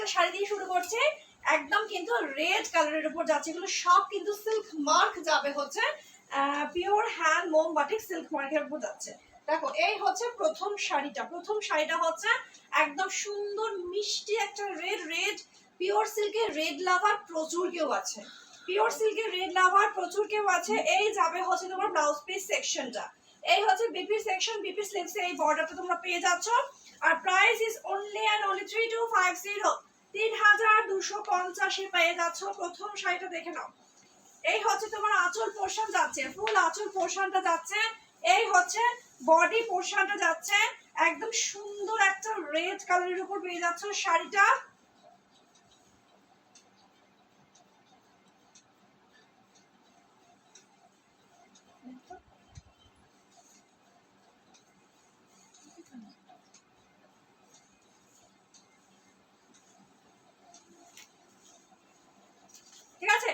একটা শাড়ি দিয়ে শুরু করছে, একদম কিন্তু রেড কালারের উপর যাচ্ছে। এগুলো সব কিন্তু সিল্ক মার্ক যাবে, হচ্ছে পিওর হ্যান্ড মোম বাটিক সিল্ক মার্কের উপর যাচ্ছে। দেখো এই হচ্ছে প্রথম শাড়িটা। প্রথম শাড়িটা হচ্ছে একদম সুন্দর মিষ্টি একটা রেড পিওর সিল্কের রেড লাভার প্রচুর কেউ আছে, পিওর সিল্কের রেড লাভার প্রচুর কেউ আছে। এই যাবে হচ্ছে তোমার ব্লাউজ পিস সেকশনটা, এই হচ্ছে বিপি সেকশন, বিপি স্লিভসে এই বর্ডারটা তোমরা পেয়ে যাচ্ছ। আর price is only and only 3250, 3250 পেয়ে যাচ্ছ। প্রথম শাড়িটা দেখে নাও। এই হচ্ছে তোমার আঁচল পোর্শন যাচ্ছে, ফুল আঁচল পোর্শনটা যাচ্ছে। এই হচ্ছে বডি পোর্শনটা যাচ্ছে, একদম সুন্দর একটা রেড কালারের উপর পেয়ে যাচ্ছ শাড়িটা। ঠিক আছে,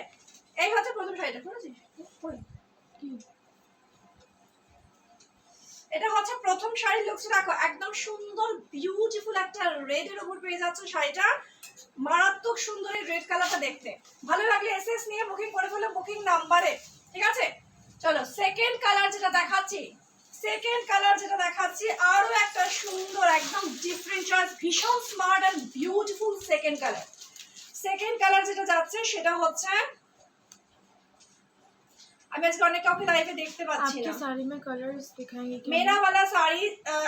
এই হচ্ছে প্রথম শাড়িটা। এটা হচ্ছে প্রথম শাড়ির লুকসটা দেখো, একদম সুন্দর বিউটিফুল একটা রেড এর উপর পেয়ে যাচ্ছে শাড়িটা। মারাত্মক সুন্দর এই রেড কালারটা দেখতে। ভালো লাগলে এসএস নিয়ে বুকিং করে ফেলো বুকিং নাম্বারে। ঠিক আছে, চলো সেকেন্ড কালার যেটা দেখাচ্ছি, সেকেন্ড কালার যেটা দেখাচ্ছি আরো একটা সুন্দর একদম ডিফারেন্ট চয়েস, ভীষণ smart and beautiful second colour. Second colour যেটা যাচ্ছে সেটা হচ্ছে, আমি আজকে অনেক কাউকে লাইভে দেখতে পাচ্ছি না। आपके साड़ी में कलर्स दिखाएंगे क्या? मेरा वाला साड़ी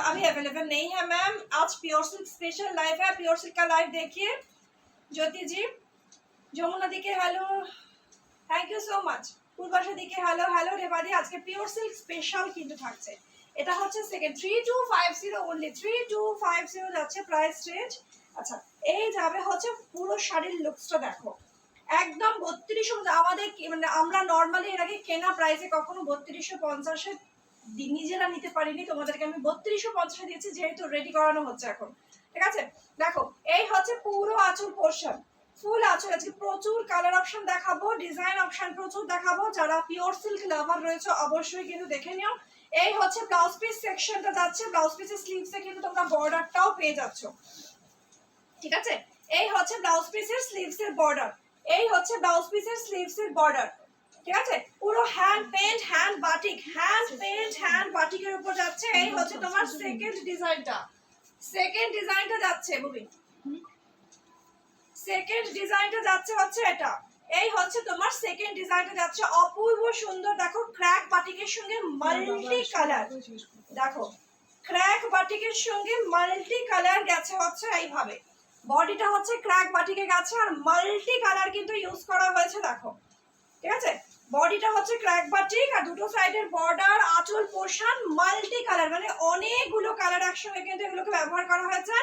अभी अवेलेबल नहीं है मैम। आज प्योर सिल्क स्पेशल लाइव है, प्योर सिल्क का लाइव देखिए। ज्योति जी, যমুনা দিকে hello, thank you so much. Purbasha দিকে হ্যালো, হ্যালো রেবাদি। আজকে পিওর সিল্ক স্পেশাল কিন্তু থাকছে। এটা হচ্ছে সেকেন্ড 3250 অনলি, 3250 যাচ্ছে প্রাইস রেঞ্জ। আচ্ছা, এই যাবে হচ্ছে পুরো শাড়ির লুকসটা দেখো, একদম 3200। আমাদের মানে আমরা নর্মালি এর আগে কেনা প্রাইসে কখনো 3250 নিজেরা নিতে পারিনি, তোমাদেরকে আমি 3250 দিয়েছি যেহেতু রেডি করানো হচ্ছে এখন। ঠিক আছে, দেখো এই হচ্ছে পুরো আঁচল পোর্শন, ফুল আঁচল। আজকে প্রচুর কালার অপশন দেখাবো, ডিজাইন অপশন প্রচুর দেখাবো। যারা পিওর সিল্ক লাভার রয়েছে অবশ্যই কিন্তু দেখে নিও। এই হচ্ছে ব্লাউজ পিস সেকশনটা যাচ্ছে, ব্লাউজ পিসের স্লিভসে কিন্তু তোমরা বর্ডারটাও পেয়ে যাচ্ছ। ঠিক আছে, এই হচ্ছে ব্লাউজ পিসের স্লিভসের বর্ডার, এই হচ্ছে ব্লাউজ পিসের স্লিভসের বর্ডার। ঠিক আছে, পুরো hand paint hand batik, hand paint hand বাটিকের উপর যাচ্ছে। এই হচ্ছে তোমার সেকেন্ড ডিজাইনটা, সেকেন্ড ডিজাইনটা যাচ্ছে বুবি, সেকেন্ড ডিজাইনটা যাচ্ছে হচ্ছে এটা। এই হচ্ছে তোমার সেকেন্ড ডিজাইনটা যাচ্ছে, অপূর্ব সুন্দর। দেখো ক্র্যাক বাটিকের সঙ্গে মাল্টি কালার, দেখো ক্র্যাক বাটিকের সঙ্গে মাল্টি কালার গেছে হচ্ছে এইভাবে। বডিটা হচ্ছে ক্র্যাক বাটিকে গেছে আর মাল্টি কালার কিন্তু ইউজ করা হয়েছে দেখো। ঠিক আছে, বডিটা হচ্ছে ক্র্যাক বাটিক আর দুটো সাইডের বর্ডার, আঁচল পোর্শন মাল্টি কালার, মানে অনেকগুলো কালার একসঙ্গে কিন্তু এগুলোকে ব্যবহার করা হয়েছে।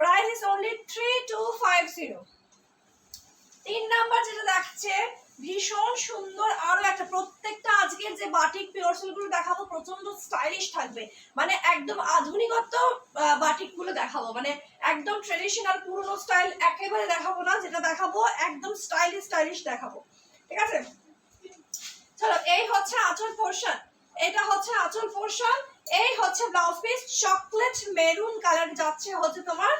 Price is only 3250। 3 নাম্বার যেটা দেখছে ভীষণ সুন্দর আরো একটা, প্রত্যেকটা আজকের যে বাটিক পিওর সিল্কগুলো দেখাবো প্রচন্ড স্টাইলিশ থাকবে, মানে একদম আধুনিকত্ব বাটিকগুলো দেখাবো, মানে একদম ট্রেডিশনাল পুরনো স্টাইল একেবারে দেখাবো না, যেটা দেখাবো একদম স্টাইলিশ স্টাইলিশ দেখাবো। ঠিক আছে, চলো এই হচ্ছে আঁচল পোর্শন, এটা হচ্ছে আঁচল পোর্শন। এই হচ্ছে blouse piece, chocolate maroon colour যাচ্ছে হচ্ছে তোমার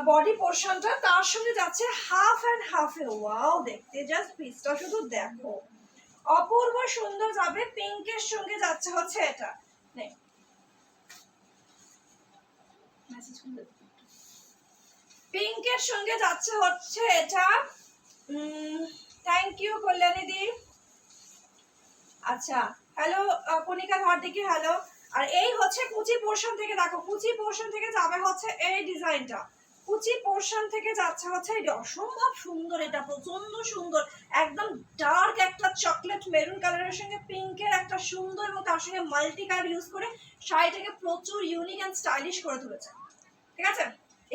বডি পোর্শনটা, তার সঙ্গে যাচ্ছে হাফ এন্ড হাফে। ওয়াও, দেখতে জাস্ট পিসটা শুধু দেখো, অপূর্ব সুন্দর যাবে। পিঙ্কের সঙ্গে যাচ্ছে হচ্ছে এটা, পিঙ্কের সঙ্গে যাচ্ছে হচ্ছে এটা। থ্যাংক ইউ কল্যাণী দি। আচ্ছা, হ্যালো কণিকা ধর দিকে হ্যালো। আর এই হচ্ছে কুচি পোর্শন থেকে, দেখো কুচি পোর্শন থেকে যাবে হচ্ছে এই ডিজাইনটা, কুচি পোর্শন থেকে যাচ্ছে হচ্ছে এটা, অসম্ভব সুন্দর, এটা প্রচন্ড সুন্দর, একদম ডার্ক একটা চকলেট মেরুন কালারের সঙ্গে পিঙ্কের একটা সুন্দর এবং তার সঙ্গে মাল্টি কালার ইউজ করে শাড়িটাকে প্রচুর ইউনিক অ্যান্ড স্টাইলিশ করে তুলেছে। ঠিক আছে,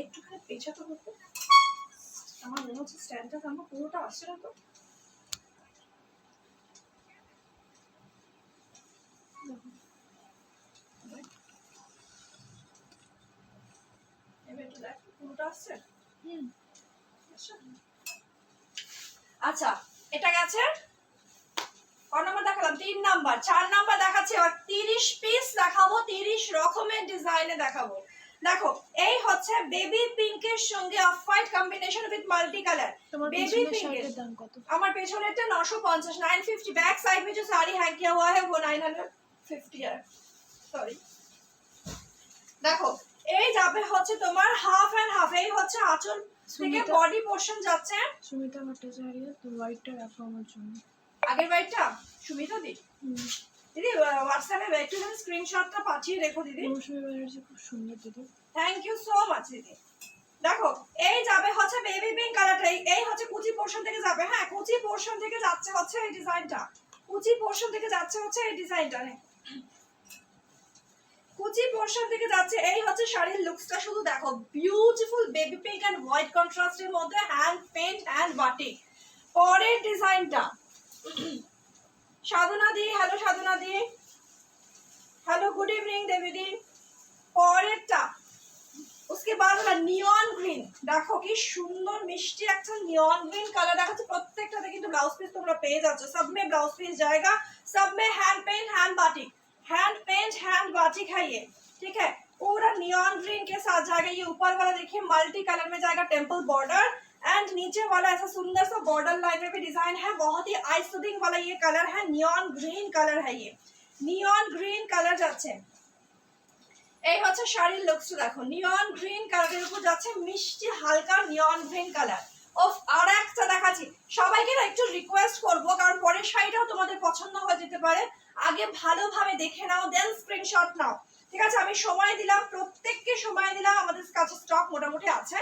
একটুখানি পেছাতে হতো, আমার মনে হচ্ছে স্ট্যান্ডটা আমার পুরোটা আসছে না তো। আচ্ছা, এটা গেছে ক নাম্বার দেখালাম? 3 নাম্বার। 4 নাম্বার দেখাচ্ছি, এবার 30 পিস দেখাবো, 30 রকমের ডিজাইনে দেখাবো। দেখো এই হচ্ছে বেবি পিঙ্কের সঙ্গে off white combination with multi colour. তোমার बेबी পিছনের पिंक শার্টের দাম কত? আমার পেছনেরটা 950 950 बैक साइड में जो साड़ी हैंग किया हुआ है वो 950 है सॉरी। দেখো এই যাবে হচ্ছে তোমার হাফ এন্ড হাফ, এই হচ্ছে আঁচল থেকে বডি পোরশন যাচ্ছে। সুমিতা ভট্টাচার্য, তো হোয়াইটটা রাখো আমার জন্য। আগের হোয়াইটটা সুমিতা দি দিদি হোয়াটসঅ্যাপে একটু স্ক্রিনশটটা পাঠিয়ে রেখো দিদি। মৌসুমী ব্যানার্জি খুব সুন্দর দিদি। থ্যাংক ইউ সো মাচ দিদি। দেখো এই যাবে হচ্ছে বেবি পিঙ্ক কালারটা, এই হচ্ছে কুচি পোরশন থেকে যাবে। হ্যাঁ কুচি পোরশন থেকে যাচ্ছে হচ্ছে এই ডিজাইনটা, কুচি পোরশন থেকে যাচ্ছে হচ্ছে এই ডিজাইনটা, কুচি পোরশন থেকে যাচ্ছে। এই হচ্ছে শাড়ির লুকসটা, শুধু দেখো beautiful baby pink and white কন্ট্রাস্টের মধ্যে হ্যান্ড পেইন্ট হ্যান্ড বাটিক। পরের ডিজাইনটা Sadhana di, hello Sadhana di, hello good evening দেবীদি। পরেরটা उसके बाद वाला नियॉन ग्रीन, देखो কি সুন্দর মিষ্টি একটা নিয়ন গ্রিন কালার দেখাচ্ছে। প্রত্যেকটাতে কিন্তু ব্লাউজ পিস তোমরা পেয়ে যাচ্ছ, सब में ब्लाउज पीस जाएगा, सब में hand paint hand batik, hand paint hand batik है ये, ठीक है। पूरा नियॉन ग्रीन के साथ जाएगा। ये ऊपर वाला देखिए मल्टी कलर में जाएगा, टेम्पल बॉर्डर एंड नीचे वाला ऐसा सुंदर सा बॉर्डर लाइन में भी डिजाइन है। बहुत ही आई सूदिंग वाला ये कलर है, नियॉन ग्रीन कलर है, ये नियॉन ग्रीन कलर যাচ্ছে। এই হচ্ছে শাড়ির লুকসটা দেখো, নিয়ন গ্রিন কালারের উপর যাচ্ছে মিষ্টি হালকা নিয়ন গ্রিন কালার। অফ আর একটা দেখাচ্ছি, সবাইকে না একটু রিকোয়েস্ট করবো, কারণ পরের শাড়িটাও তোমাদের পছন্দ হয়ে যেতে পারে, আগে ভালোভাবে দেখে নাও দেন স্ক্রিনশট নাও, ঠিক আছে। আমি সময় দিলাম, প্রত্যেককে সময় দিলাম, আমাদের কাছে স্টক মোটামুটি আছে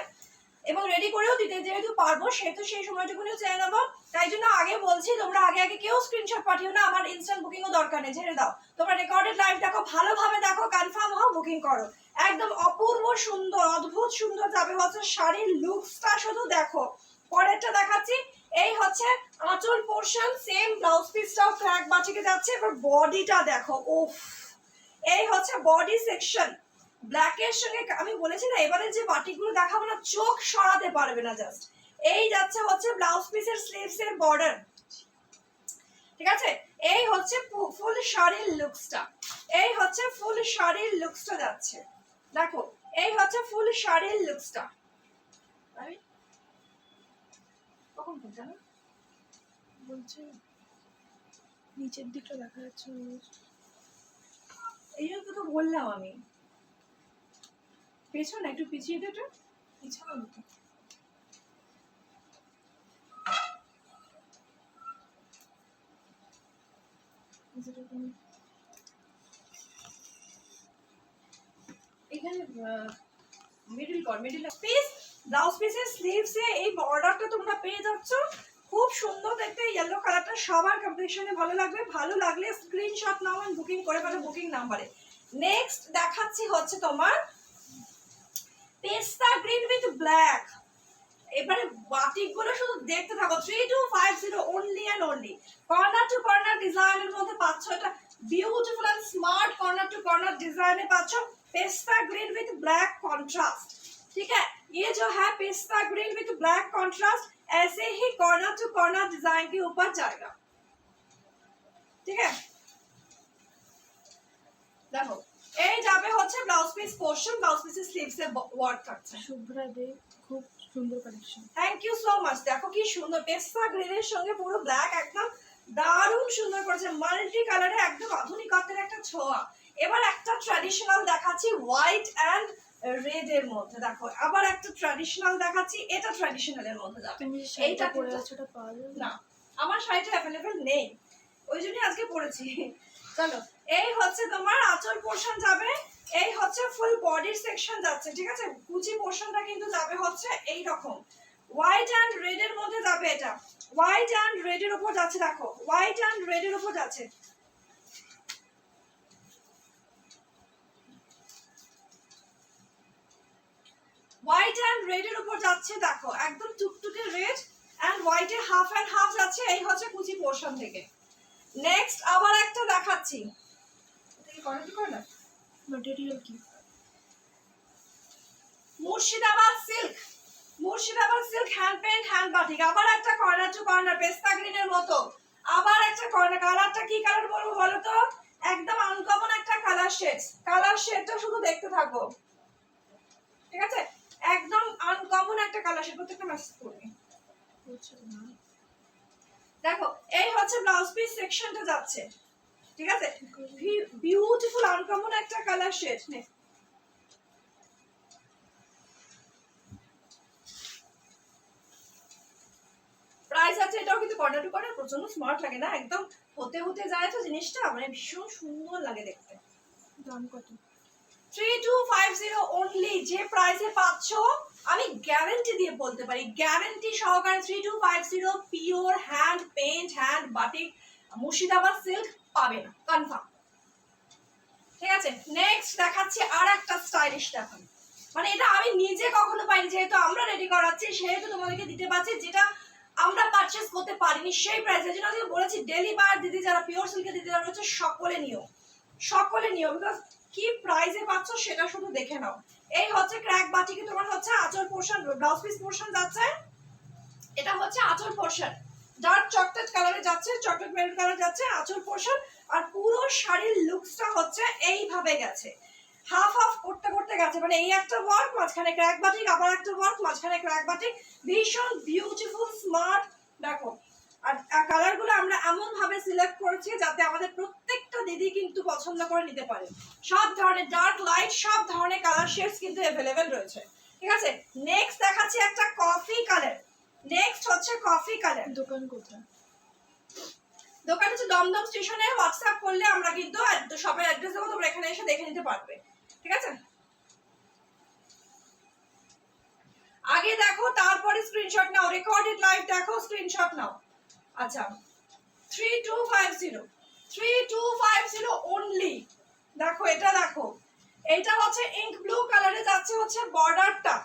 এবং রেডি করেও দিতে যেহেতু পারবো সেহেতু সেই সময়টুকুনিও চেয়ে নেবো। তাই জন্য আগে বলছি তোমরা আগে আগে কেউ স্ক্রিনশট পাঠিও না, আমার ইনস্ট্যান্ট বুকিংও দরকার নেই, ছেড়ে দাও। তোমরা রেকর্ডেড লাইভ দেখো, ভালোভাবে দেখো, কনফার্ম হও, বুকিং করো। একদম অপূর্ব সুন্দর অদ্ভুত সুন্দর যাবে হচ্ছে শাড়ির লুকসটা, শুধু দেখো। পরেরটা দেখাচ্ছি, এই হচ্ছে আঁচল পোরশন, সেম ব্লাউজ পিসটাও ক্র্যাক বাটিকে যাচ্ছে। এবার বডিটা দেখো, উফ, এই হচ্ছে বডি সেকশন ব্ল্যাকের সঙ্গে। আমি বলেছি না এবারে যে বাটিকগুলো দেখাবো না চোখ সরাতে পারবে না, জাস্ট এই যাচ্ছে হচ্ছে ব্লাউজ পিসের স্লিভস এর বর্ডার, ঠিক আছে। এই হচ্ছে ফুল শাড়ির লুকসটা, এই হচ্ছে ফুল শাড়ির লুকসটা যাচ্ছে, দেখো এই হচ্ছে ফুল শাড়ির লুকসটা। কখন জানো বলছে নিচের দিকটা দেখা যাচ্ছে, এই জন্য তো বললাম আমি পেছনে একটু পিছিয়ে দে, এটা পিছনে মতো। এখানে মিডল কর, মিডল পিস ব্লাউজ পিসের স্লিভস এ এই বর্ডারটা তোমরা পেয়ে যাচ্ছ, খুব সুন্দর দেখতে। ইয়েলো কালারটা সবার কম্বিনেশনে ভালো লাগবে, ভালো লাগলে স্ক্রিনশট নাও এন্ড বুকিং করে ফেলো বুকিং নাম্বারে। নেক্সট দেখাচ্ছি হচ্ছে তোমার পেস্তা গ্রিন উইথ ব্ল্যাক। এবারে বাটিক গুলো শুধু দেখতে থাকো, 3250 only and only. Corner to corner ডিজাইনের মধ্যে পাচ্ছ, এটা beautiful and smart corner to corner डिजाइने पाচ্ছ pista green with black contrast, ठीक है। ये जो है pista green with black contrast ऐसे ही कॉर्नर टू कॉर्नर डिजाइन के ऊपर जाएगा, ठीक है। देखो এই যাবে হচ্ছে ব্লাউজ পিস পোরশন, ব্লাউজ পিসের স্লিভস এর ওয়ার্ক থাকছে। শুভ্রা দে খুব সুন্দর collection, thank you so much. দেখো কি সুন্দর পেস্তা গ্রিনের সঙ্গে পুরো ব্ল্যাক, একদম দারুণ সুন্দর করেছে, মাল্টি কালারে একদম আধুনিকত্বের একটা ছোঁয়া। এবার একটা ট্র্যাডিশনাল দেখাচ্ছি হোয়াইট এন্ড রেড এর মধ্যে, দেখো আবার একটা ট্র্যাডিশনাল দেখাচ্ছি, এটা ট্র্যাডিশনাল এর মধ্যে যাবে। তুমি শাড়িটা পরে আছো, এটা পাওয়া যাবে না, আমার শাড়িটা অ্যাভেলেবল নেই, ওই জন্যই আজকে পরেছি। চলো এই হচ্ছে তোমার আঁচল পোরশন যাবে, এই হচ্ছে ফুল বডির সেকশন যাচ্ছে, ঠিক আছে। কুচি পোরশনটা কিন্তু যাবে হচ্ছে এই রকম হোয়াইট এন্ড রেড এর মধ্যে যাবে, এটা হোয়াইট এন্ড রেড এর উপর যাচ্ছে, দেখো হোয়াইট এন্ড রেড এর উপর যাচ্ছে। হোয়াইট এন্ড রেড এর উপর যাচ্ছে, দেখো একদম টুকটুকে রেড এন্ড হোয়াইট এর হাফ এন্ড হাফ যাচ্ছে, এই হচ্ছে কুচি পোরশন থেকে। নেক্সট আবার একটা দেখাচ্ছি, ম্যাটেরিয়াল কি? Murshidabad silk, Murshidabad silk hand paint hand batik. আবার একটা কর্নার টু কর্নার পেস্তা গ্রিনের মতো, আবার একটা কর্নার। কালারটা কি কালার বলবো বলো তো, একদম আনকমন একটা কালার শেড, কালার শেডটা শুধু দেখতে থাকো, ঠিক আছে, একদম আনকমন একটা কালার, সে প্রত্যেকটা মেসেজ করবে। হচ্ছে না। দেখো এই হচ্ছে ব্লাউজ পিস সেকশনটা যাচ্ছে, ঠিক আছে, বিউটিফুল আনকমন একটা কালার শেড। প্রাইস আছে, এটাও কিন্তু কর্নার টু কর্নার প্রচন্ড স্মার্ট লাগে না, একদম হতে হতে যায় তো জিনিসটা, মানে ভীষণ সুন্দর লাগে দেখতে। দাম কত? 3250 অনলি, যে প্রাইসে পাচ্ছ আমি গ্যারান্টি দিয়ে বলতে পারি, গ্যারান্টি সহকারে 3250 pure hand paint hand batik Murshidabad silk পাবে না, কনফার্ম। ঠিক আছে, নেক্সট দেখাচ্ছি আর একটা স্টাইলিশ দেখুন, মানে এটা আমি নিজে কখনো পাইনি, যেহেতু আমরা রেডি করাচ্ছি সেহেতু তোমাদেরকে দিতে পারছি, যেটা আমরা পারচেস করতে পারিনি সেই প্রাইসে। যেটা আমি বলেছি ডেলি বায়ার দিদি যারা পিওর সিল্কের দিদি যারা রয়েছে সকলে নিও, সকলে নিও, বিকজ কি প্রাইসে পাচ্ছ সেটা শুধু দেখে নাও। এই হচ্ছে ক্র্যাক বাটিকে তোমার হচ্ছে আঁচল পোর্শন, ব্লাউজ পিস পোর্শন যাচ্ছে, এটা হচ্ছে আঁচল পোর্শন, ডার্ক চকলেট কালারে যাচ্ছে, চকলেট মেরুন কালার যাচ্ছে আঁচল পোর্শন, আর পুরো শাড়ির লুকসটা হচ্ছে এইভাবে গেছে, হাফ হাফ করতে করতে গেছে, মানে এই একটা ওয়ার্ক মাঝখানে ক্র্যাক বাটিক, আবার একটা ওয়ার্ক মাঝখানে ক্র্যাক বাটিক, ভীষণ বিউটিফুল স্মার্ট। দেখো আর কালার গুলো আমরা এমন ভাবে সিলেক্ট করেছি যাতে আমাদের প্রত্যেকটা দিদি কিন্তু পছন্দ করে নিতে পারে, সব ধরনের ডার্ক লাইট সব ধরনের কালার শেডস কিন্তু অ্যাভেলেবেল রয়েছে। ঠিক আছে, নেক্সট দেখাচ্ছি একটা কফি কালার, নেক্সট হচ্ছে কফি কালার। দোকান কোথায়? দোকান হচ্ছে দমদম স্টেশনে, হোয়াটসঅ্যাপ করলে আমরা কিন্তু শপের অ্যাড্রেস দেবো, তোমরা এখানে এসে দেখে নিতে পারবে। ঠিক আছে, আগে দেখো তারপরে স্ক্রিনশট নাও, রেকর্ডেড লাইভ দেখো স্ক্রিনশট নাও। আচ্ছা 3250 অনলি। দেখো এটা দেখো, এটা হচ্ছে ইঙ্ক ব্লু কালারে যাচ্ছে হচ্ছে বর্ডারটা,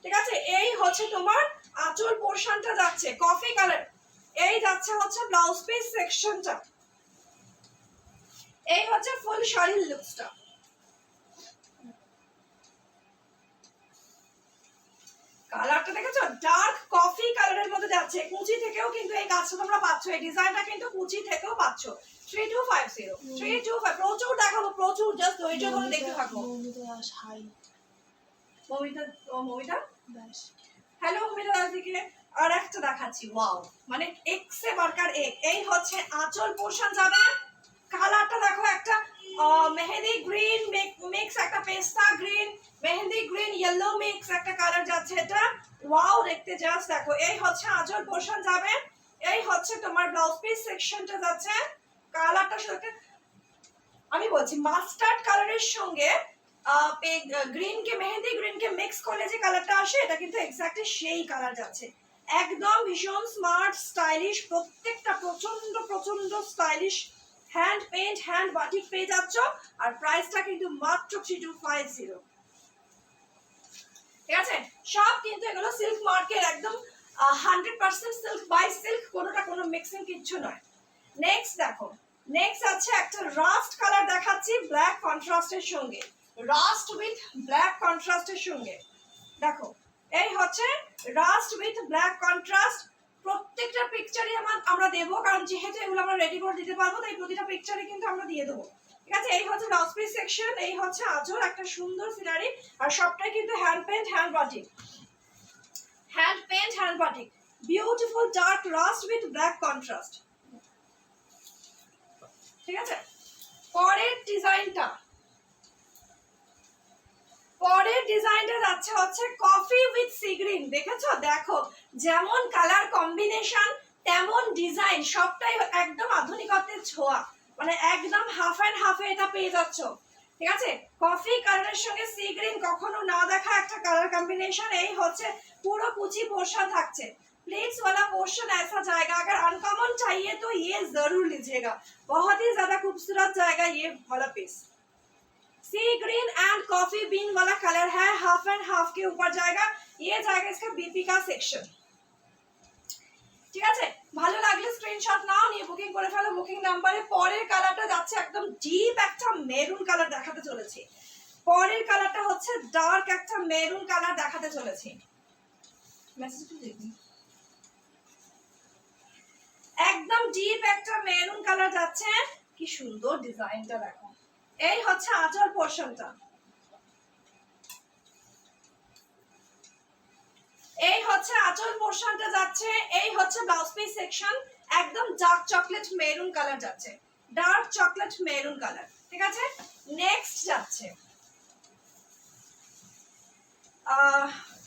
ঠিক আছে, এই হচ্ছে তোমার আঁচল পোর্শনটা যাচ্ছে কফি কালার, এই যাচ্ছে হচ্ছে ব্লাউজ পিস সেকশনটা, এই হচ্ছে ফুল শাড়ির লুকসটা। কালারটা দেখেছো, ডার্ক কফি কালারের মধ্যে যাচ্ছে, কুচি থেকেও কিন্তু এই কাজটা তোমরা পাচ্ছ, এই ডিজাইনটা কিন্তু কুচি থেকেও পাচ্ছ। 3250 প্রচুর দেখাবো, প্রচুর, জাস্ট ধৈর্য ধরে দেখতে থাকো। মমিতা ব্যাস। হ্যালো মমিতা দাদিকে আর একটা দেখাচ্ছি, ওয়াও, মানে এক্সে মার্কার এক, এই হচ্ছে আঁচল পোর্শন যাবে, কালারটা দেখো একটা মেহেদি গ্রিন মিক্স, একটা পেস্তা গ্রিন মেহেদি গ্রিন ইয়েলো মিক্স একটা কালার যাচ্ছে, এটা ওয়াও দেখতে জাস্ট দেখো, এই হচ্ছে আঁচল পোর্শন যাবে, এই হচ্ছে তোমার ব্লাউজ পিস সেকশনটা যাচ্ছে, কালারটা শুধু আমি বলছি মাস্টার্ড কালারের সঙ্গে গ্রিন কে মেহেদি গ্রিন কে মিক্স করলে যে কালারটা আসে এটা কিন্তু এক্স্যাক্টলি সেই কালার যাচ্ছে, একদম ভীষণ স্মার্ট স্টাইলিশ, প্রত্যেকটা প্রচন্ড প্রচন্ড stylish, hand paint hand batik পেয়ে যাচ্ছ, আর প্রাইসটা কিন্তু মাত্র 3250। ঠিক আছে, সব কিন্তু এগুলো সিল্ক মার্কের একদম 100% সিল্ক বাই সিল্ক, কোনোটা কোনো মিক্সিং কিচ্ছু নয়। নেক্সট দেখো, নেক্সট আছে একটা রাস্ট কালার দেখাচ্ছি ব্ল্যাক কন্ট্রাস্টের সঙ্গে, রাস্ট উইথ ব্ল্যাক কন্ট্রাস্টের সঙ্গে, দেখো এই হচ্ছে রাস্ট উইথ ব্ল্যাক কন্ট্রাস্ট, প্রত্যেকটা পিকচারই আমরা দেবো, কারণ যেহেতু এগুলো আমরা রেডি করে দিতে পারবো তাই প্রতিটা পিকচারে কিন্তু আমরা দিয়ে দেবো। ঠিক আছে, এই হচ্ছে ব্লাউজ পিস সেকশন, এই হচ্ছে আঁচল, একটা সুন্দর সিনারি, আর সবটাই কিন্তু hand paint hand batik, hand paint hand batik, beautiful dark rust with black contrast. ঠিক আছে, পরের ডিজাইনটা, পরের ডিজাইনটা যাচ্ছে হচ্ছে কফি উইথ সি গ্রিন, দেখেছো, দেখো যেমন কালার কম্বিনেশন তেমন ডিজাইন, সবটাই একদম আধুনিকত্বের ছোঁয়া, মানে একদম হাফ এন্ড হাফে এটা পেয়ে যাচ্ছ। ঠিক আছে, কফি কালারের সঙ্গে সি গ্রিন কখনো না দেখা একটা কালার কম্बिनेशन, এই হচ্ছে पूरा कुची पोर्शन থাকছে, प्लेट्स वाला पोर्शन ऐसा जाएगा, अगर अनकॉमन चाहिए तो ये जरूर लीजिएगा, बहुत ही ज्यादा खूबसूरत जाएगा ये वाला piece. Sea green and coffee bean वाला कलर है, हाफ एंड हाफ के ऊपर जाएगा, ये जाएगा इसका बीपी का सेक्शन। ঠিক আছে, ভালো লাগলে স্ক্রিনশট নাও, নিয়ে বুকিং করে ফেলো বুকিং নাম্বারে। পরের কালারটা যাচ্ছে একদম ডিপ একটা মেরুন কালার দেখাতে চলেছি, পরের কালারটা হচ্ছে ডার্ক একটা মেরুন কালার দেখাতে চলেছি, মেসেজটা দেখুন, একদম ডিপ একটা মেরুন কালার যাচ্ছে, কি সুন্দর ডিজাইনটা দেখো, এই হচ্ছে আঁচল পোর্শনটা, এই হচ্ছে আঁচল পোর্শনটা যাচ্ছে, এই হচ্ছে ব্লাউজ পিস সেকশন, একদম ডার্ক চকলেট মেরুন কালার যাচ্ছে, ডার্ক চকলেট মেরুন কালার। ঠিক আছে, নেক্সট যাচ্ছে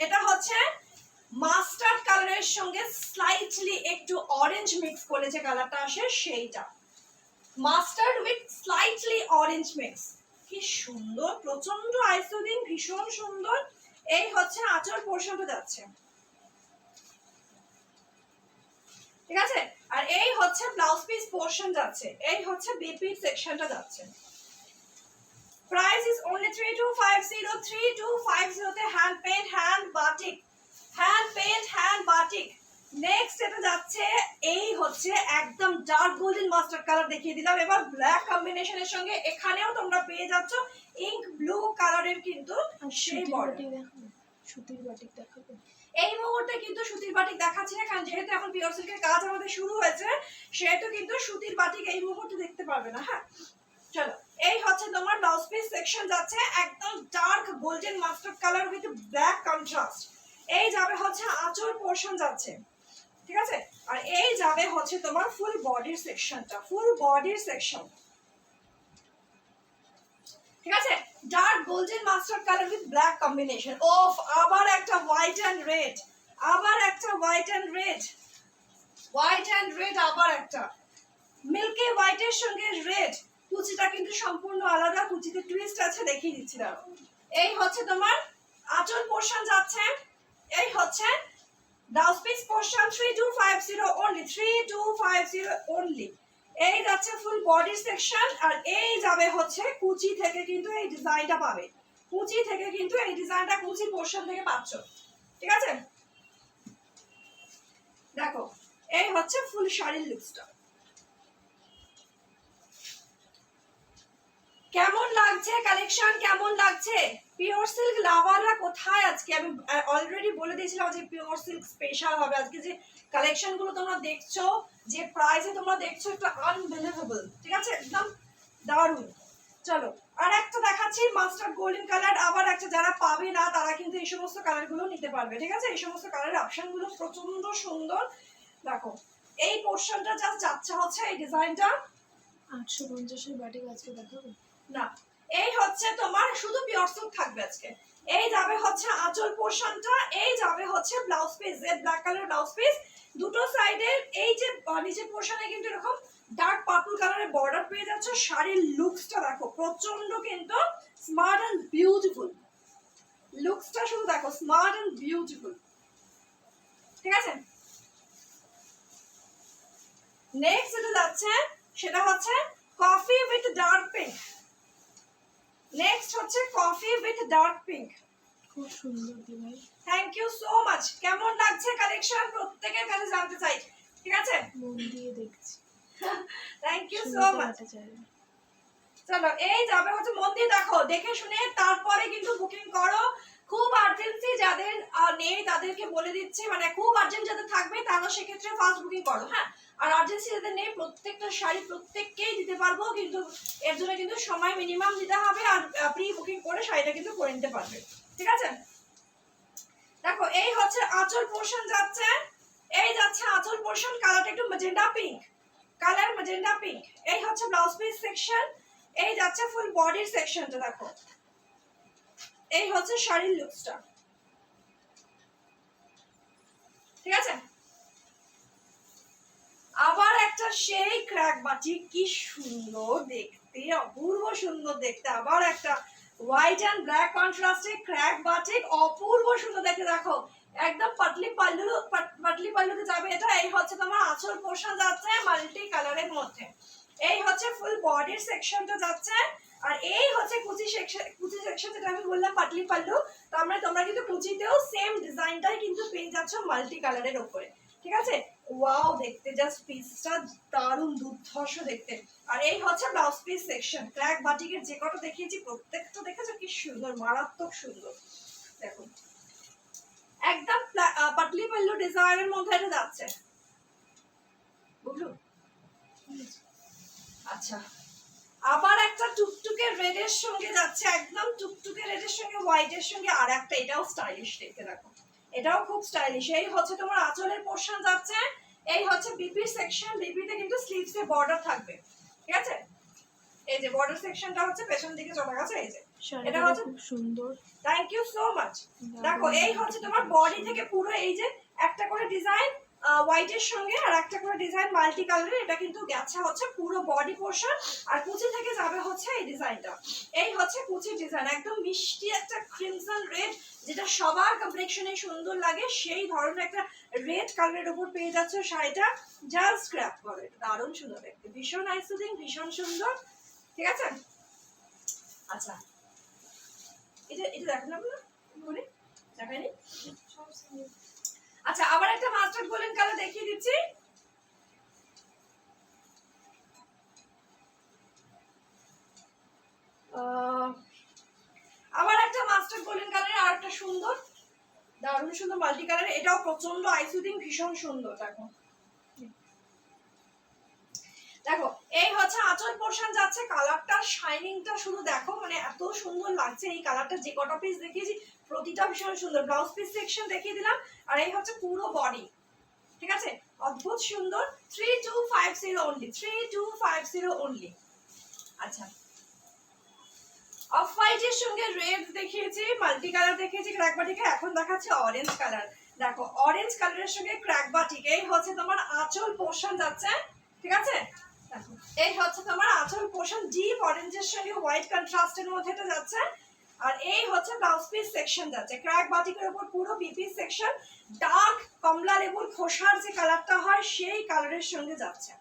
এটা হচ্ছে মাস্টার্ড কালারের সঙ্গে স্লাইটলি একটু অরেঞ্জ মিক্স করে যে কালারটা আসে সেইটা, mustard with slightly orange mix. কি সুন্দর, প্রচন্ড আইসোদিন, ভীষণ সুন্দর। এই হচ্ছে আঁচল পোর্শনটা যাচ্ছে। ঠিক আছে, আর এই হচ্ছে ব্লাউজ পিস পোর্শন যাচ্ছে, এই হচ্ছে বিপি সেকশনটা যাচ্ছে। প্রাইস ইজ অনলি 3250, 3250 তে hand paint hand batik, hand paint hand batik. Next এটা যাচ্ছে, এই হচ্ছে একদম ডার্ক গোল্ডেন মাস্টার্ড কালার দেখিয়ে দিলাম, এবার ব্ল্যাক কম্বিনেশনের সঙ্গে এখানেও তোমরা পেয়ে যাচ্ছ ইঙ্ক ব্লু কালারের কিন্তু সেই বর্ডার। সুতির বাটিক দেখাবো এই মুহূর্তে কিন্তু সুতির বাটিক দেখাচ্ছি না, কারণ যেহেতু এখন পিওর সিল্কের কাজ আমাদের শুরু হয়েছে, সেহেতু কিন্তু সুতির বাটিক এই মুহূর্তে দেখতে পারবে না। হ্যাঁ চলো, এই হচ্ছে তোমার ব্লাউজ পিস সেকশন যাচ্ছে, একদম dark golden mustard colour with black contrast. এই যাবে হচ্ছে আঁচল পোর্শন যাচ্ছে। ঠিক আছে, আর এই যাবে হচ্ছে তোমার ফুল বডির সেকশনটা, ফুল বডির সেকশন। ঠিক আছে, dark golden mustard colour with black combination. ওফ, আবার একটা হোয়াইট এন্ড রেড, আবার একটা white and red, white and red, আবার একটা মিল্কি হোয়াইটের সঙ্গে রেড। কুচিটা কিন্তু সম্পূর্ণ আলাদা, কুচিতে টুইস্ট আছে, দেখিয়ে দিচ্ছিলাম। এই হচ্ছে তোমার আঁচল পোর্শন যাচ্ছে, এই হচ্ছে blouse piece portion 3250 only, 3250 only. এই যাচ্ছে ফুল বডি সেকশন, আর এই যাবে হচ্ছে কুচি থেকে কিন্তু এই ডিজাইনটা পাবে, কুচি থেকে কিন্তু এই ডিজাইনটা কুচি পোর্শন থেকে পাচ্ছ। ঠিক আছে, দেখো এই হচ্ছে ফুল শাড়ির লুকসটা। কেমন লাগছে কালেকশন, কেমন লাগছে? পিওর সিল্ক লাভাররা কোথায় আজকে? আমি অলরেডি বলে দিয়েছিলাম যে পিওর সিল্ক স্পেশাল হবে আজকে। যে কালেকশন গুলো তোমরা দেখছো, যে প্রাইসে তোমরা দেখছো, এটা আনবিলিভেবল। ঠিক আছে, একদম দারুণ। চলো আর একটা দেখাচ্ছি মাস্টার্ড গোল্ডেন কালার, আবার একটা যারা পাবে না তারা কিন্তু এই সমস্ত কালার গুলো নিতে পারবে। ঠিক আছে, এই সমস্ত কালারের অপশন গুলো প্রচন্ড সুন্দর। দেখো এই পোর্শনটা জাস্ট যাচ্ছে হচ্ছে এই ডিজাইনটা 850 বাটিক আজকে দেখাবো না, এই হচ্ছে তোমার শুধু পিওর সিল্ক থাকবে আজকে। এই যাবে হচ্ছে আঁচল পোর্শনটা, এই যাবে হচ্ছে blouse piece, jet black colour blouse piece, দুটো সাইডের এই যে নিচের পোর্শনে কিন্তু এরকম ডার্ক পার্পল কালারের বর্ডার পেয়ে যাচ্ছ। শাড়ির লুকসটা দেখো, প্রচন্ড কিন্তু স্মার্ট এন্ড বিউটিফুল। লুকসটা শুধু দেখো, স্মার্ট এন্ড বিউটিফুল। ঠিক আছে, নেক্সট যেটা যাচ্ছে সেটা হচ্ছে coffee with dark pink. Next হচ্ছে কফি উইথ ডার্ক পিঙ্ক। খুব সুন্দর দিভাই, থ্যাংক ইউ সো মাচ। কেমন লাগছে কালেকশন প্রত্যেকের কাছে জানতে চাই। ঠিক আছে, মন দিয়ে দেখছি। Thank you so much. চাই চলো এই যাবে হচ্ছে, মন দিয়ে দেখো, দেখে শুনে তারপরে কিন্তু বুকিং করো। খুব আর্জেন্সি যাদের নেই তাদেরকে বলে দিচ্ছি, মানে খুব আর্জেন্ট যাদের থাকবে তারা সেক্ষেত্রে ফার্স্ট বুকিং করো। হ্যাঁ, আর আর্জেন্সি যাদের নেই প্রত্যেকটা শাড়ি প্রত্যেককেই দিতে পারবো, কিন্তু এর জন্য কিন্তু সময় মিনিমাম দিতে হবে, আর প্রি বুকিং করে শাড়িটা কিন্তু করে নিতে পারবে। ঠিক আছে, দেখো এই হচ্ছে আঁচল পোর্শন যাচ্ছে, এই যাচ্ছে আঁচল পোর্শন, কালারটা একটু magenta pink colour, magenta pink. এই হচ্ছে ব্লাউজ পিস সেকশন, এই যাচ্ছে ফুল বডির সেকশনটা। দেখো এই হচ্ছে শাড়ির লুকসটা। ঠিক আছে, আবার একটা সেই ক্র্যাক বাটি, কি সুন্দর দেখতে, অপূর্ব সুন্দর দেখতে। আবার একটা হোয়াইট এন্ড ব্ল্যাক কন্ট্রাস্টে ক্র্যাক বাটিক, অপূর্ব সুন্দর দেখতে। দেখো একদম পাতলি পাল্লুতে যাবে এটা। এই হচ্ছে তোমার আঁচল পোর্শন যাচ্ছে মাল্টি কালারের মধ্যে, এই হচ্ছে ফুল বডির সেকশনটা যাচ্ছে, আর এই হচ্ছে কুচি সেকশন যেটা আমি বললাম পাতলি পাল্লু। তার মানে তোমরা কিন্তু কুচিতেও সেম ডিজাইনটাই কিন্তু পেয়ে যাচ্ছ মাল্টি কালারের উপরে। ঠিক আছে, ওয়াও দেখতে জাস্ট পিসটা দারুণ দুর্ধর্ষ দেখতে। আর এই হচ্ছে ব্লাউজ পিস সেকশন। ক্র্যাক বাটিকের যে কটা দেখিয়েছি প্রত্যেকটা দেখেছো কি সুন্দর, মারাত্মক সুন্দর। দেখো একদম পাতলি পাল্লু ডিজাইনের মধ্যে এটা যাচ্ছে, বুঝলো? আচ্ছা, আবার একটা টুকটুকে রেড এর সঙ্গে যাচ্ছে, একদম টুকটুকে রেড এর সঙ্গে হোয়াইট এর সঙ্গে আর একটা, এটাও স্টাইলিশ দেখতে। দেখো এটাও খুব স্টাইলিশ। এই হচ্ছে তোমার আঁচলের পোর্শন যাচ্ছে, এই হচ্ছে বিপি সেকশন, বিপিতে কিন্তু স্লিভস এ বর্ডার থাকবে, ঠিক আছে? এই যে বর্ডার সেকশনটা হচ্ছে পেছন দিকে চলে গেছে, এই যে এটা শাড়িটা হচ্ছে। খুব সুন্দর। Thank you so much. দেখো এই হচ্ছে তোমার বডি থেকে পুরো এই যে একটা করে ডিজাইন হোয়াইটের সঙ্গে আর একটা করে ডিজাইন মাল্টি কালারের, এটা কিন্তু গেছে হচ্ছে পুরো বডি পোর্শন, আর কুচি থেকে যাবে হচ্ছে এই ডিজাইনটা। এই হচ্ছে কুচির ডিজাইন, একদম মিষ্টি একটা ক্রিমসন রেড, যেটা সবার কমপ্লেক্সনে সুন্দর লাগে সেই ধরনের একটা রেড কালারের উপর পেয়ে যাচ্ছে শাড়িটা। জাস্ট গ্র্যাব করে, দারুণ সুন্দর দেখতে, ভীষণ আইসুদিং, ভীষণ সুন্দর, ঠিক আছে? আচ্ছা এটা এটা দেখেন আপনারা করে দেখাইনি। আচ্ছা আবার একটা মাস্টার্ড গোল্ডেন কালার দেখিয়ে দিচ্ছি। আবার একটা মাস্টার্ড গোল্ডেন কালারের আর একটা সুন্দর, দারুণ সুন্দর মাল্টি কালার, এটাও প্রচন্ড আইসুদিং, ভীষণ সুন্দর। দেখো দেখো এই হচ্ছে আঁচল পোর্শন যাচ্ছে, কালারটার শাইনিংটা শুধু দেখো, মানে এত সুন্দর লাগছে এই কালারটা। যে কটা পিস দেখিয়েছি প্রতিটা ভীষণ সুন্দর। ব্লাউজ পিস সেকশন দেখিয়ে দিলাম, আর এই হচ্ছে পুরো বডি, ঠিক আছে? অদ্ভুত সুন্দর। 3250 অনলি, 3250 অনলি। আচ্ছা অফ হোয়াইটের সঙ্গে রেড দেখিয়েছি, মাল্টি কালার দেখিয়েছি, ক্র্যাক বাটিকে, এখন দেখাচ্ছি অরেঞ্জ কালার। দেখো অরেঞ্জ কালারের সঙ্গে ক্র্যাক বাটিক, এই হচ্ছে তোমার আঁচল পোর্শন যাচ্ছে, ঠিক আছে? দেখো এই হচ্ছে তোমার আঁচল পোর্শন, ডিপ অরেঞ্জের সঙ্গে হোয়াইট কন্ট্রাস্টের মধ্যে এটা যাচ্ছে, আর এই হচ্ছে ব্লাউজ পিস সেকশন যাচ্ছে। ক্র্যাক বাটিকের উপর পুরো বিপি সেকশন, ডার্ক কমলা লেবুর খোসার যে কালারটা হয় সেই কালারের সঙ্গে যাচ্ছে,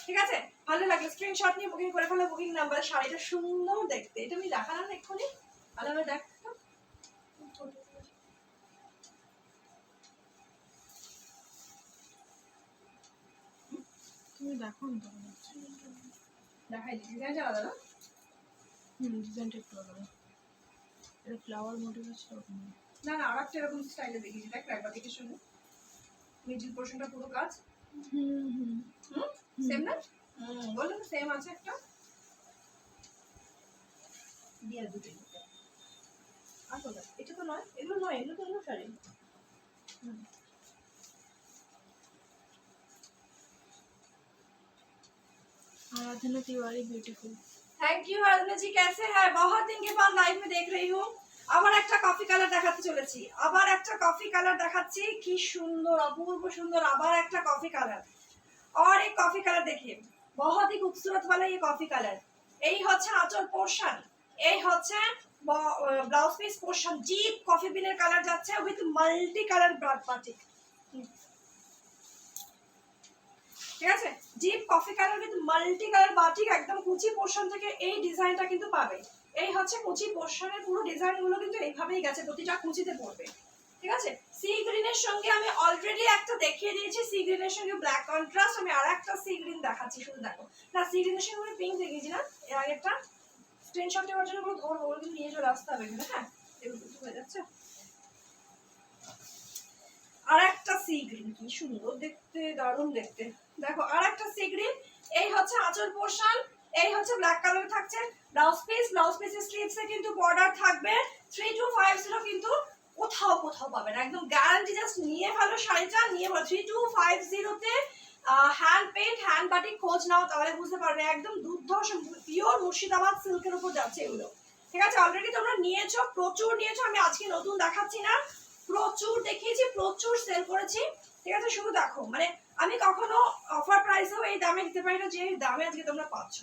ঠিক আছে? ভালো লাগলে স্ক্রিনশট নিয়ে বুকিং করে ফেলো, বুকিং নাম্বার। শাড়িটা সুন্দর দেখতে, এটা আমি দেখালাম এক্ষুনি, ভালোভাবে দেখো। তুমি দেখো না তো দেখাই দিচ্ছি, ডিজাইনটা আলাদা না? ডিজাইনটা একটু আলাদা, এটা ফ্লাওয়ার মোটিভ আছে ওরকম। না না, আর একটা এরকম স্টাইলে দেখিয়েছি, দেখ ক্র্যাক বাটিকের সঙ্গে মিডল পোর্শনটা পুরো কাজ। সেম না? বললাম সেম আছে একটা দিয়ে দুটো দিতে। আসলে এটা তো নয়, এগুলো নয়, এগুলো তো অন্য শাড়ি। आराधना तिवारी ब्यूटीफुल। थैंक यू आराधना जी, कैसे हैं? बहुत दिन के बाद लाइव में देख रही हूँ। আবার একটা কফি কালার দেখাতে চলেছি, আবার একটা কফি কালার দেখাচ্ছি, কি সুন্দর, অপূর্ব সুন্দর, আবার একটা কফি কালার। और एक कॉफी कलर देखिए, बहुत ही खूबसूरत वाला ये कॉफी कलर। এই হচ্ছে আঁচল পোর্শন, এই হচ্ছে blouse piece portion, deep coffee বিনের কালার যাচ্ছে with multi colour broad batik, ঠিক আছে? Deep coffee colour with multi colour batik, একদম কুচি পোর্শন থেকে এই ডিজাইনটা কিন্তু পাবে। এই হচ্ছে কুচি পোর্শনের পুরো ডিজাইনগুলো কিন্তু এইভাবেই গেছে, প্রতিটা কুচিতে পড়বে, ঠিক আছে? সি গ্রিনের সঙ্গে আমি অলরেডি একটা দেখিয়ে দিয়েছি, সি গ্রিনের সঙ্গে ব্ল্যাক কন্ট্রাস্ট, আমি আরেকটা সি গ্রিন দেখাচ্ছি, শুধু দেখো। না সি গ্রিনের সঙ্গে আমি পিঙ্ক দেখিয়েছি না এর আগেরটা, স্ক্রিনশট নেওয়ার জন্য পুরো ধরবো, ওগুলো কিন্তু নিয়ে চলে আসতে হবে এখানে, হ্যাঁ? এগুলো হয়ে যাচ্ছে। আর একটা সি গ্রিন, কি সুন্দর দেখতে, দারুণ দেখতে। দেখো আর একটা সি গ্রিন, এই হচ্ছে আঁচল পোর্শন, এই হচ্ছে ব্ল্যাক কালার থাকছে ব্লাউজ পিস, ব্লাউজ পিসের স্লিভসে কিন্তু বর্ডার থাকবে। 3250 কিন্তু কোথাও কোথাও পাবেন, একদম গ্যারান্টি। জাস্ট নিয়ে ভালো শাড়িটা নিয়ে ভালো। 3250 তে হ্যান্ড পেইন্ট, হ্যান্ড বাটিক খোঁজ নাও, তাহলে বুঝতে পারবে একদম দুর্ধর্ষ পিওর মুর্শিদাবাদ সিল্কের উপর যাচ্ছে এগুলো, ঠিক আছে? অলরেডি তোমরা নিয়েছো, প্রচুর নিয়েছো, আমি আজকে নতুন দেখাচ্ছি না, প্রচুর দেখিয়েছি, প্রচুর সেল করেছি, ঠিক আছে? শুধু দেখো, মানে আমি কখনো অফার প্রাইসেও এই দামে দিতে পারি না যে দামে আজকে তোমরা পাচ্ছ,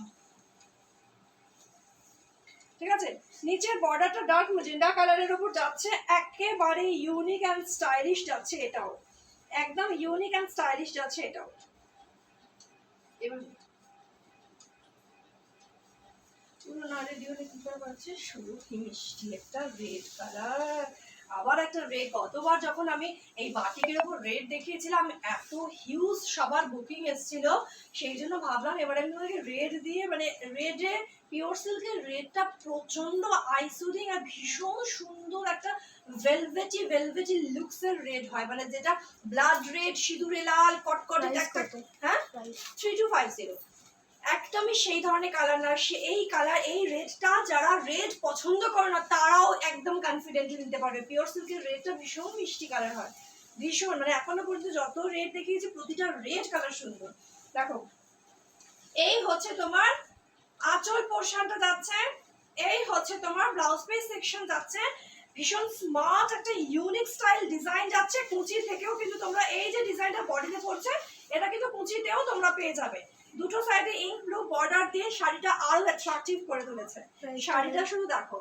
ঠিক আছে? নিচের বর্ডারটা ডার্ক ম্যাজেন্টা কালারের উপর যাচ্ছে, একেবারে ইউনিক এন্ড স্টাইলিশ যাচ্ছে এটাও, একদম ইউনিক এন্ড স্টাইলিশ যাচ্ছে এটাও। এবার পুরো নারে দিয়ে কি করে পাচ্ছে, শুধু কি মিষ্টি একটা রেড কালার, আবার একটা রেড। গতবার যখন আমি এই বাটিকের উপর রেড দেখিয়েছিলাম, এত হিউজ সবার বুকিং এসেছিল, সেই জন্য ভাবলাম এবার আমি তোমাকে রেড দিয়ে, মানে রেডে পিওর সিল্কের রেডটা প্রচন্ড আইসুদিং আর ভীষণ সুন্দর একটা ভেলভেটি ভেলভেটি লুকসের রেড হয়, মানে যেটা ব্লাড রেড, সিঁদুরে লাল, কটকটে একটা। হ্যাঁ 3250 একদমই সেই ধরনের কালার না, এই কালার, এই রেডটা যারা রেড পছন্দ করে না তারাও একদম কনফিডেন্টলি নিতে পারবে। পিওর সিল্কের রেডটা ভীষণ মিষ্টি কালার হয়, ভীষণ, মানে এখনো পর্যন্ত যত রেড দেখিয়েছি প্রতিটা রেড কালার সুন্দর। দেখো এই হচ্ছে তোমার আঁচল পোর্শনটা যাচ্ছে, এই হচ্ছে তোমার ব্লাউজ পিস সেকশন যাচ্ছে, ভীষণ স্মার্ট একটা ইউনিক স্টাইল ডিজাইন যাচ্ছে। কুচি থেকেও কিন্তু তোমরা এই যে ডিজাইনটা বডিতে পড়ছে এটা কিন্তু কুচিতেও তোমরা পেয়ে যাবে। দুটো সাইডে ইঙ্ক ব্লু বর্ডার দিয়ে শাড়িটা আরো অ্যাট্রাকটিভ করে তুলেছে। শাড়িটা শুধু দেখো,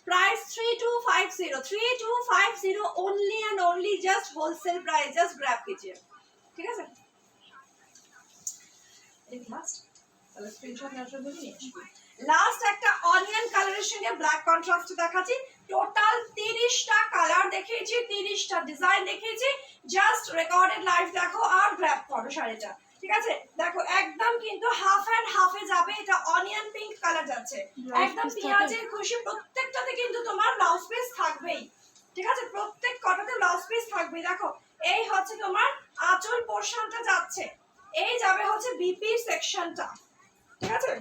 price 3250, 3250 only and only, just wholesale price, just grab कीजिए, ঠিক আছে? লাস্ট একটা অনিয়ন কালারের সঙ্গে ব্ল্যাক কন্ট্রাস্ট দেখাচ্ছি। টোটাল 30টা কালার দেখিয়েছি, 30টা ডিজাইন দেখিয়েছি। জাস্ট রেকর্ডেড লাইভ দেখো আর গ্র্যাব করো শাড়িটা, ঠিক আছে? দেখো একদম কিন্তু হাফ এন্ড হাফে যাবে, এটা অনিয়ন পিঙ্ক কালার যাচ্ছে, একদম পেঁয়াজের খুশি। প্রত্যেকটাতে কিন্তু তোমার ব্লাউজ পিস থাকবেই, ঠিক আছে? প্রত্যেক কটাতে ব্লাউজ পিস থাকবে। দেখো এই হচ্ছে তোমার আঁচল পোর্শনটা যাচ্ছে, এই যাবে হচ্ছে বিপির সেকশনটা, ঠিক আছে?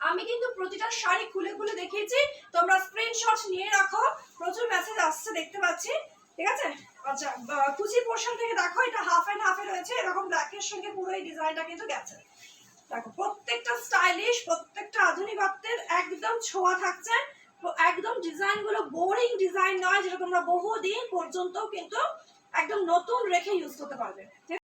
আমি কিন্তু প্রতিটা শাড়ি খুলে খুলে দেখিয়েছি, তোমরা স্ক্রিনশট নিয়ে রাখো, প্রচুর মেসেজ আসছে দেখতে পাচ্ছি, ঠিক আছে? আচ্ছা কুচি পোর্শন থেকে দেখো এটা হাফ এন্ড হাফে রয়েছে, এরকম ব্ল্যাকের সঙ্গে পুরো এই ডিজাইনটা কিন্তু গেছে। দেখো প্রত্যেকটা স্টাইলিশ, প্রত্যেকটা আধুনিকত্বের একদম ছোঁয়া থাকছে। একদম ডিজাইনগুলো বোরিং ডিজাইন নয়, যেটা তোমরা বহুদিন পর্যন্ত কিন্তু একদম নতুন রেখে ইউজ করতে পারবে।